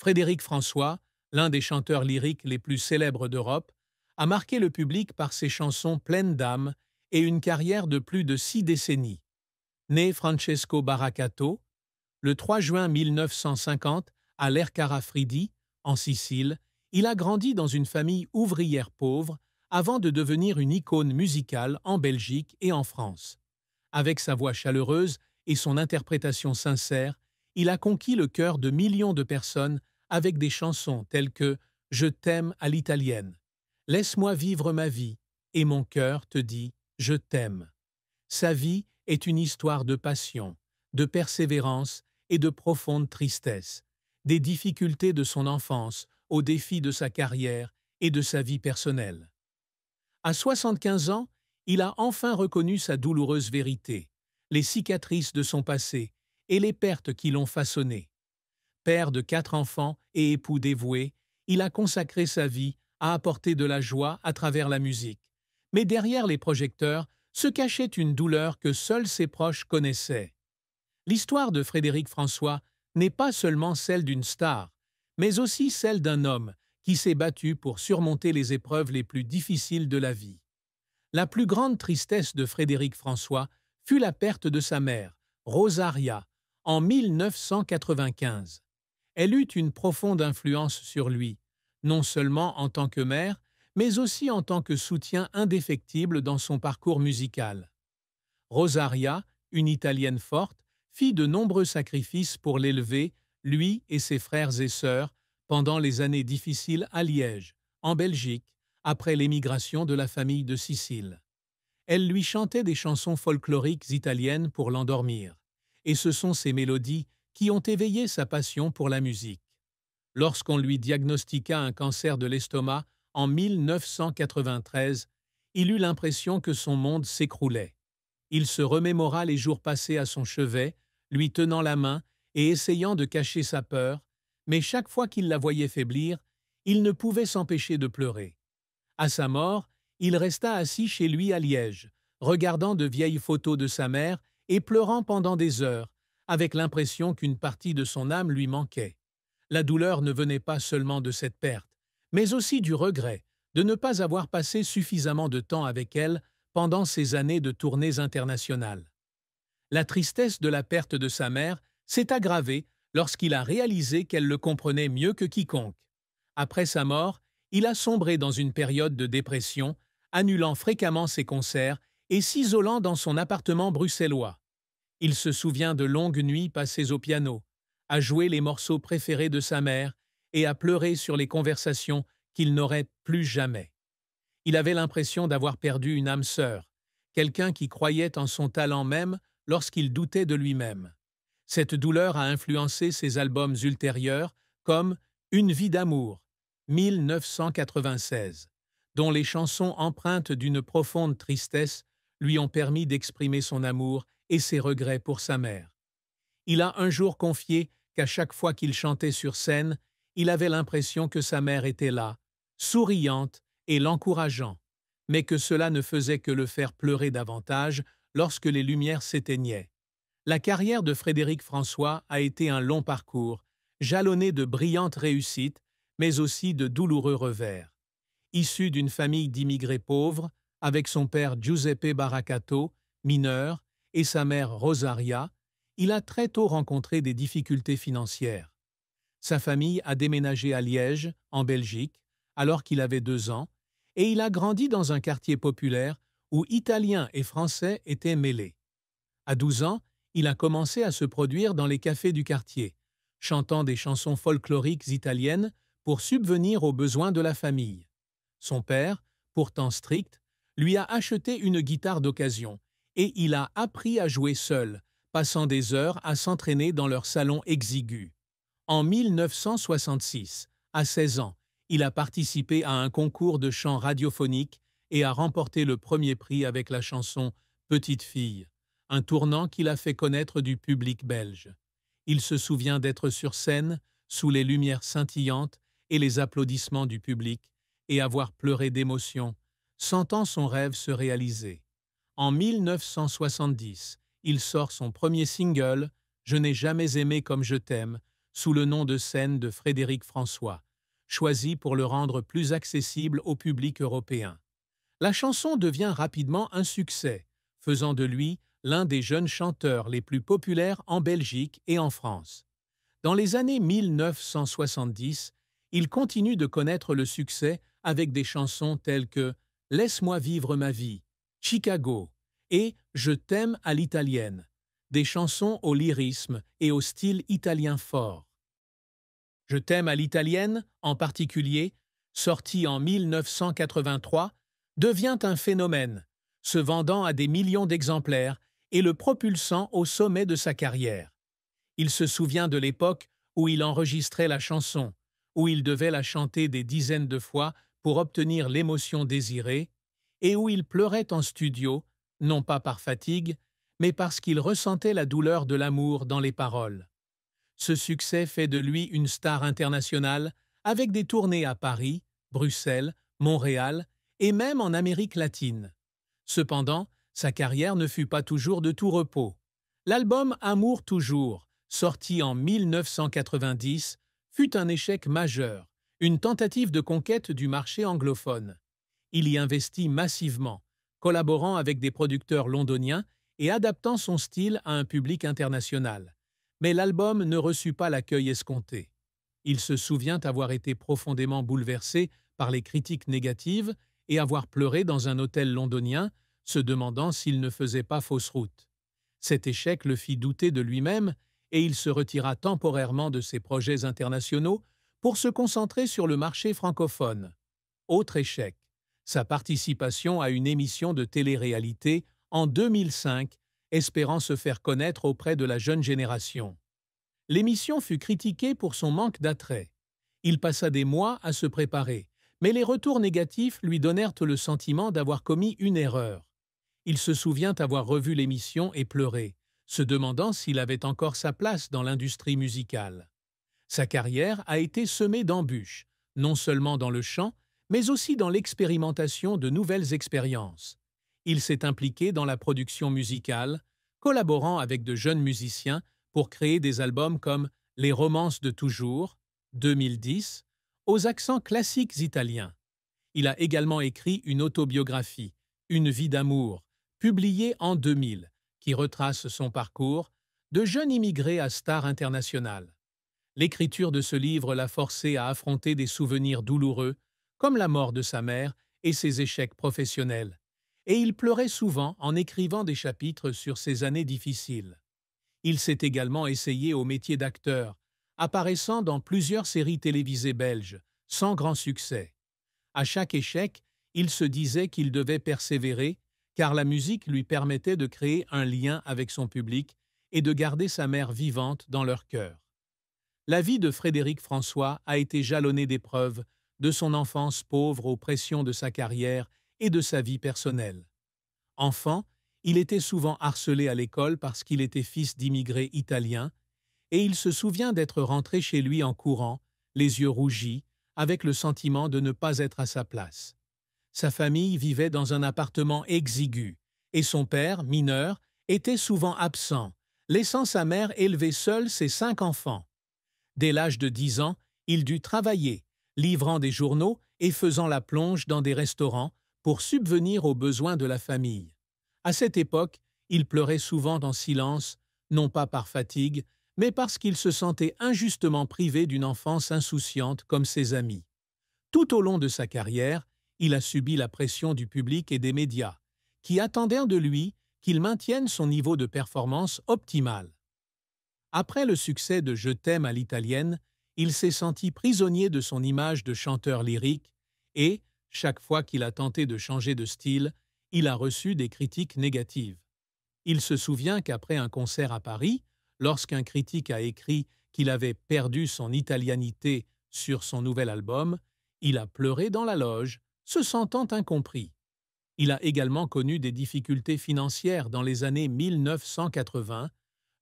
Frédéric François, l'un des chanteurs lyriques les plus célèbres d'Europe, a marqué le public par ses chansons pleines d'âme et une carrière de plus de 6 décennies. Né Francesco Baracato, le 3 juin 1950 à l'Ercara Fridi, en Sicile, il a grandi dans une famille ouvrière pauvre avant de devenir une icône musicale en Belgique et en France. Avec sa voix chaleureuse et son interprétation sincère, il a conquis le cœur de millions de personnes avec des chansons telles que Je t'aime à l'italienne, Laisse-moi vivre ma vie et mon cœur te dit Je t'aime. Sa vie est une histoire de passion, de persévérance et de profonde tristesse, des difficultés de son enfance aux défis de sa carrière et de sa vie personnelle. À 75 ans, il a enfin reconnu sa douloureuse vérité, les cicatrices de son passé et les pertes qui l'ont façonné. Père de 4 enfants et époux dévoué, il a consacré sa vie à apporter de la joie à travers la musique. Mais derrière les projecteurs se cachait une douleur que seuls ses proches connaissaient. L'histoire de Frédéric François n'est pas seulement celle d'une star, mais aussi celle d'un homme qui s'est battu pour surmonter les épreuves les plus difficiles de la vie. La plus grande tristesse de Frédéric François fut la perte de sa mère, Rosaria, en 1995. Elle eut une profonde influence sur lui, non seulement en tant que mère, mais aussi en tant que soutien indéfectible dans son parcours musical. Rosaria, une Italienne forte, fit de nombreux sacrifices pour l'élever, lui et ses frères et sœurs, pendant les années difficiles à Liège, en Belgique, après l'émigration de la famille de Sicile. Elle lui chantait des chansons folkloriques italiennes pour l'endormir, et ce sont ces mélodies qui ont éveillé sa passion pour la musique. Lorsqu'on lui diagnostiqua un cancer de l'estomac en 1993, il eut l'impression que son monde s'écroulait. Il se remémora les jours passés à son chevet, lui tenant la main et essayant de cacher sa peur, mais chaque fois qu'il la voyait faiblir, il ne pouvait s'empêcher de pleurer. À sa mort, il resta assis chez lui à Liège, regardant de vieilles photos de sa mère et pleurant pendant des heures, avec l'impression qu'une partie de son âme lui manquait. La douleur ne venait pas seulement de cette perte, mais aussi du regret de ne pas avoir passé suffisamment de temps avec elle pendant ces années de tournées internationales. La tristesse de la perte de sa mère s'est aggravée lorsqu'il a réalisé qu'elle le comprenait mieux que quiconque. Après sa mort, il a sombré dans une période de dépression, annulant fréquemment ses concerts et s'isolant dans son appartement bruxellois. Il se souvient de longues nuits passées au piano, à jouer les morceaux préférés de sa mère et à pleurer sur les conversations qu'il n'aurait plus jamais. Il avait l'impression d'avoir perdu une âme sœur, quelqu'un qui croyait en son talent même lorsqu'il doutait de lui-même. Cette douleur a influencé ses albums ultérieurs comme Une vie d'amour, 1996, dont les chansons empreintes d'une profonde tristesse lui ont permis d'exprimer son amour et ses regrets pour sa mère. Il a un jour confié qu'à chaque fois qu'il chantait sur scène, il avait l'impression que sa mère était là, souriante et l'encourageant, mais que cela ne faisait que le faire pleurer davantage lorsque les lumières s'éteignaient. La carrière de Frédéric François a été un long parcours, jalonné de brillantes réussites, mais aussi de douloureux revers. Issu d'une famille d'immigrés pauvres, avec son père Giuseppe Baracato, mineur, et sa mère Rosaria, il a très tôt rencontré des difficultés financières. Sa famille a déménagé à Liège, en Belgique, alors qu'il avait 2 ans, et il a grandi dans un quartier populaire où Italiens et Français étaient mêlés. À 12 ans, il a commencé à se produire dans les cafés du quartier, chantant des chansons folkloriques italiennes pour subvenir aux besoins de la famille. Son père, pourtant strict, lui a acheté une guitare d'occasion et il a appris à jouer seul, passant des heures à s'entraîner dans leur salon exigu. En 1966, à 16 ans, il a participé à un concours de chant radiophonique et a remporté le premier prix avec la chanson « Petite fille », un tournant qui l'a fait connaître du public belge. Il se souvient d'être sur scène, sous les lumières scintillantes et les applaudissements du public, et avoir pleuré d'émotion, sentant son rêve se réaliser. En 1970, il sort son premier single « Je n'ai jamais aimé comme je t'aime », sous le nom de scène de Frédéric François, choisi pour le rendre plus accessible au public européen. La chanson devient rapidement un succès, faisant de lui l'un des jeunes chanteurs les plus populaires en Belgique et en France. Dans les années 1970, il continue de connaître le succès avec des chansons telles que Laisse-moi vivre ma vie, Chicago et Je t'aime à l'italienne, des chansons au lyrisme et au style italien fort. Je t'aime à l'italienne, en particulier, sorti en 1983, devient un phénomène, se vendant à des millions d'exemplaires et le propulsant au sommet de sa carrière. Il se souvient de l'époque où il enregistrait la chanson, où il devait la chanter des dizaines de fois pour obtenir l'émotion désirée, et où il pleurait en studio, non pas par fatigue, mais parce qu'il ressentait la douleur de l'amour dans les paroles. Ce succès fait de lui une star internationale, avec des tournées à Paris, Bruxelles, Montréal et même en Amérique latine. Cependant, sa carrière ne fut pas toujours de tout repos. L'album Amour toujours, sorti en 1990, fut un échec majeur, une tentative de conquête du marché anglophone. Il y investit massivement, collaborant avec des producteurs londoniens et adaptant son style à un public international. Mais l'album ne reçut pas l'accueil escompté. Il se souvient avoir été profondément bouleversé par les critiques négatives et avoir pleuré dans un hôtel londonien, se demandant s'il ne faisait pas fausse route. Cet échec le fit douter de lui-même et il se retira temporairement de ses projets internationaux pour se concentrer sur le marché francophone. Autre échec, sa participation à une émission de télé-réalité en 2005, espérant se faire connaître auprès de la jeune génération. L'émission fut critiquée pour son manque d'attrait. Il passa des mois à se préparer, mais les retours négatifs lui donnèrent le sentiment d'avoir commis une erreur. Il se souvient avoir revu l'émission et pleuré, se demandant s'il avait encore sa place dans l'industrie musicale. Sa carrière a été semée d'embûches, non seulement dans le chant, mais aussi dans l'expérimentation de nouvelles expériences. Il s'est impliqué dans la production musicale, collaborant avec de jeunes musiciens pour créer des albums comme Les romances de toujours, 2010, aux accents classiques italiens. Il a également écrit une autobiographie, Une vie d'amour, publiée en 2000, qui retrace son parcours de jeune immigré à star internationale. L'écriture de ce livre l'a forcé à affronter des souvenirs douloureux, comme la mort de sa mère et ses échecs professionnels, et il pleurait souvent en écrivant des chapitres sur ses années difficiles. Il s'est également essayé au métier d'acteur, apparaissant dans plusieurs séries télévisées belges, sans grand succès. À chaque échec, il se disait qu'il devait persévérer, car la musique lui permettait de créer un lien avec son public et de garder sa mère vivante dans leur cœur. La vie de Frédéric François a été jalonnée d'épreuves, de son enfance pauvre aux pressions de sa carrière et de sa vie personnelle. Enfant, il était souvent harcelé à l'école parce qu'il était fils d'immigrés italiens, et il se souvient d'être rentré chez lui en courant, les yeux rougis, avec le sentiment de ne pas être à sa place. Sa famille vivait dans un appartement exigu, et son père, mineur, était souvent absent, laissant sa mère élever seule ses 5 enfants. Dès l'âge de 10 ans, il dut travailler, livrant des journaux et faisant la plonge dans des restaurants pour subvenir aux besoins de la famille. À cette époque, il pleurait souvent en silence, non pas par fatigue, mais parce qu'il se sentait injustement privé d'une enfance insouciante comme ses amis. Tout au long de sa carrière, il a subi la pression du public et des médias, qui attendaient de lui qu'il maintienne son niveau de performance optimal. Après le succès de Je t'aime à l'italienne, il s'est senti prisonnier de son image de chanteur lyrique et, chaque fois qu'il a tenté de changer de style, il a reçu des critiques négatives. Il se souvient qu'après un concert à Paris, lorsqu'un critique a écrit qu'il avait perdu son italianité sur son nouvel album, il a pleuré dans la loge, se sentant incompris. Il a également connu des difficultés financières dans les années 1980,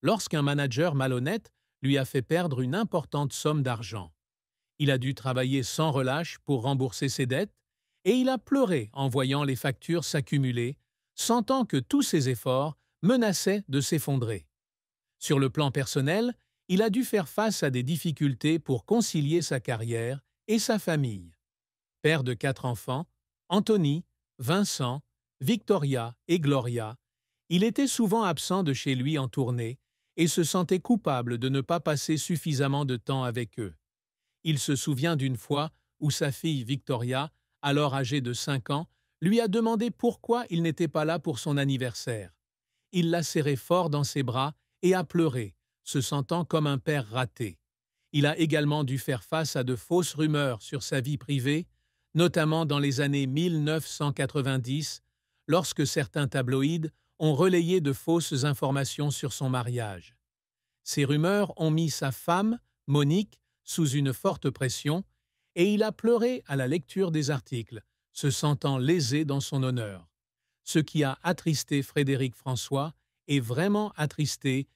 lorsqu'un manager malhonnête lui a fait perdre une importante somme d'argent. Il a dû travailler sans relâche pour rembourser ses dettes, et il a pleuré en voyant les factures s'accumuler, sentant que tous ses efforts menaçaient de s'effondrer. Sur le plan personnel, il a dû faire face à des difficultés pour concilier sa carrière et sa famille. Père de 4 enfants, Anthony, Vincent, Victoria et Gloria, il était souvent absent de chez lui en tournée et se sentait coupable de ne pas passer suffisamment de temps avec eux. Il se souvient d'une fois où sa fille Victoria, alors âgée de 5 ans, lui a demandé pourquoi il n'était pas là pour son anniversaire. Il l'a serré fort dans ses bras et a pleuré, se sentant comme un père raté. Il a également dû faire face à de fausses rumeurs sur sa vie privée, notamment dans les années 1990, lorsque certains tabloïds ont relayé de fausses informations sur son mariage. Ces rumeurs ont mis sa femme, Monique, sous une forte pression, et il a pleuré à la lecture des articles, se sentant lésé dans son honneur. Ce qui a attristé Frédéric François et vraiment attristé